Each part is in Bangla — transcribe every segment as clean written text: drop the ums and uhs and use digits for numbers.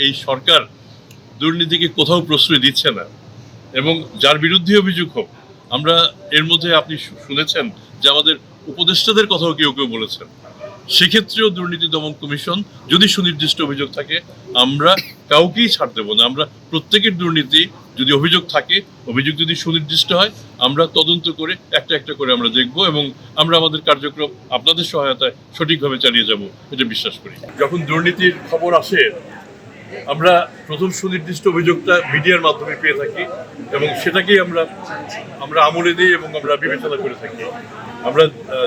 এই সরকার দুর্নীতিকে কোথাও প্রশ্রয় দিচ্ছে না, এবং যার বিরুদ্ধে অভিযোগ হোক, আমরা এর মধ্যে আপনি শুনেছেন যে আমাদের উপদেষ্টাদের কথাও কেউ কেউ বলেছেন। সেক্ষেত্রেও দুর্নীতি দমন কমিশন যদি সুনির্দিষ্ট অভিযোগ থাকে, আমরা কাউকেই ছাড় দেবো না। আমরা প্রত্যেকের দুর্নীতি যদি অভিযোগ থাকে, অভিযোগ যদি সুনির্দিষ্ট হয়, আমরা তদন্ত করে একটা একটা করে আমরা দেখব, এবং আমরা আমাদের কার্যক্রম আপনাদের সহায়তায় সঠিকভাবে চালিয়ে যাব, এটা বিশ্বাস করি। যখন দুর্নীতির খবর আসে, আমরা প্রথম সুনির্দিষ্ট অভিযোগটা মিডিয়ার মাধ্যমে পেয়ে থাকি, এবং সেটাকেই আমরা আমলে দিই এবং আমরা বিবেচনা করে থাকি। আমরা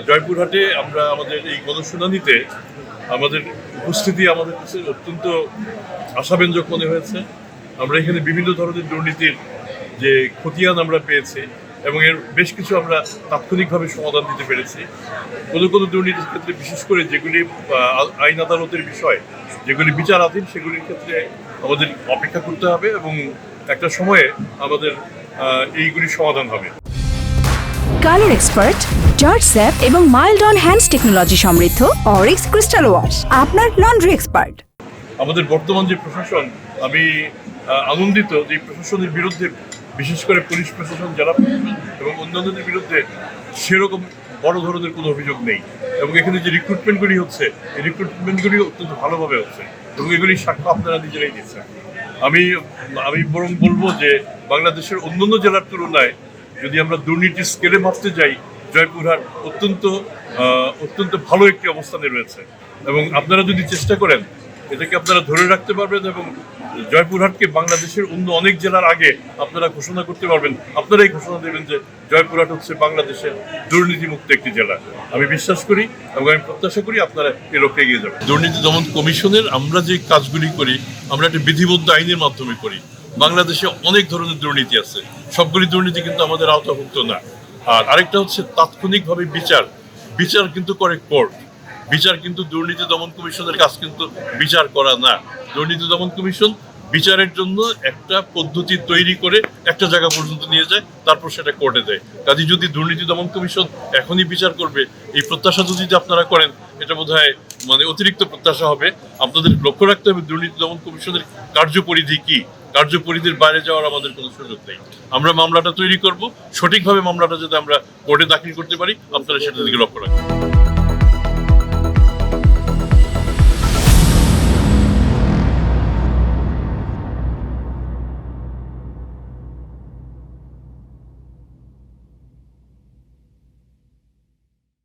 জয়পুরহাটে আমরা আমাদের এই গণশুনানিতে আমাদের উপস্থিতি আমাদের কাছে অত্যন্ত আশাব্যঞ্জক মনে হয়েছে। আমরা এখানে বিভিন্ন ধরনের দুর্নীতির যে খতিয়ান আমরা পেয়েছি, এবং এর বেশ কিছু আমরা তাৎক্ষণিকভাবে সমাধান দিতে পেরেছি। কোনো দুর্নীতির ক্ষেত্রে, বিশেষ করে যেগুলি আইন আদালতের বিষয়, যেগুলি বিচারাধীন, সেগুলির ক্ষেত্রে আমাদের অপেক্ষা করতে হবে, এবং একটা সময়ে আমাদের এইগুলি সমাধান হবে। কালার এক্সপার্ট, জর্জ স্যাপ এবং মাইল্ড অন হ্যান্ডস টেকনোলজি সমৃদ্ধ অরিক্স ক্রিস্টাল ওয়াশ আপনার লন্ড্রি এক্সপার্ট। আমাদের বর্তমান যে প্রশাসন, আমি আনন্দিত যে প্রশাসনের বিরুদ্ধে, বিশেষ করে পুলিশ প্রশাসন, জেলা প্রশাসন এবং অন্যান্যদের বিরুদ্ধে সেরকম বড় ধরনের কোনো অভিযোগ নেই, এবং এখানে যে রিক্রুটমেন্টগুলি হচ্ছে, এই রিক্রুটমেন্টগুলি অত্যন্ত ভালোভাবে হচ্ছে, এবং এগুলির সাক্ষ্য আপনারা নিজেরাই দিচ্ছেন। আমি বরং বলবো যে বাংলাদেশের অন্যান্য জেলার তুলনায় যদি আমরা দুর্নীতির স্কেলে মাপতে যাই, জয়পুরহাট অত্যন্ত ভালো একটি অবস্থানে রয়েছে, এবং আপনারা যদি চেষ্টা করেন এটাকে আপনারা ধরে রাখতে পারবেন, এবং জয়পুরহাটকে বাংলাদেশের অন্য অনেক জেলার আগে আপনারা ঘোষণা করতে পারবেন। আপনারাই ঘোষণা দেবেন যে জয়পুরহাট হচ্ছে বাংলাদেশের দুর্নীতিমুক্ত একটি জেলা। আমি বিশ্বাস করি এবং আমি প্রত্যাশা করি আপনারা এ লক্ষ্যে এগিয়ে যাবেন। দুর্নীতি দমন কমিশনের আমরা যে কাজগুলি করি, আমরা একটা বিধিবদ্ধ আইনের মাধ্যমে করি। বাংলাদেশে অনেক ধরনের দুর্নীতি আছে, সবগুলি দুর্নীতি কিন্তু আমাদের আওতাভুক্ত না। আর আরেকটা হচ্ছে তাৎক্ষণিকভাবে বিচার কিন্তু করে কোর্ট। বিচার কিন্তু দুর্নীতি দমন কমিশনের কাজ কিন্তু বিচার করা না। দুর্নীতি দমন কমিশন বিচারের জন্য একটা পদ্ধতি তৈরি করে একটা জায়গা পর্যন্ত নিয়ে যায়, তারপর সেটা কোর্টে দেয়। কাজে যদি দুর্নীতি দমন কমিশন এখনই বিচার করবে, এই প্রত্যাশা যদি আপনারা করেন, এটা বোধহয় অতিরিক্ত প্রত্যাশা হবে। আপনাদের লক্ষ্য রাখতে হবে দুর্নীতি দমন কমিশনের কার্যপরিধি কি, কার্যপরিধির বাইরে যাওয়ার আমাদের কোনো সুযোগ নেই। আমরা মামলাটা তৈরি করব, সঠিকভাবে মামলাটা যাতে আমরা কোর্টে দাখিল করতে পারি, আপনারা সেটা দিকে লক্ষ্য রাখবেন।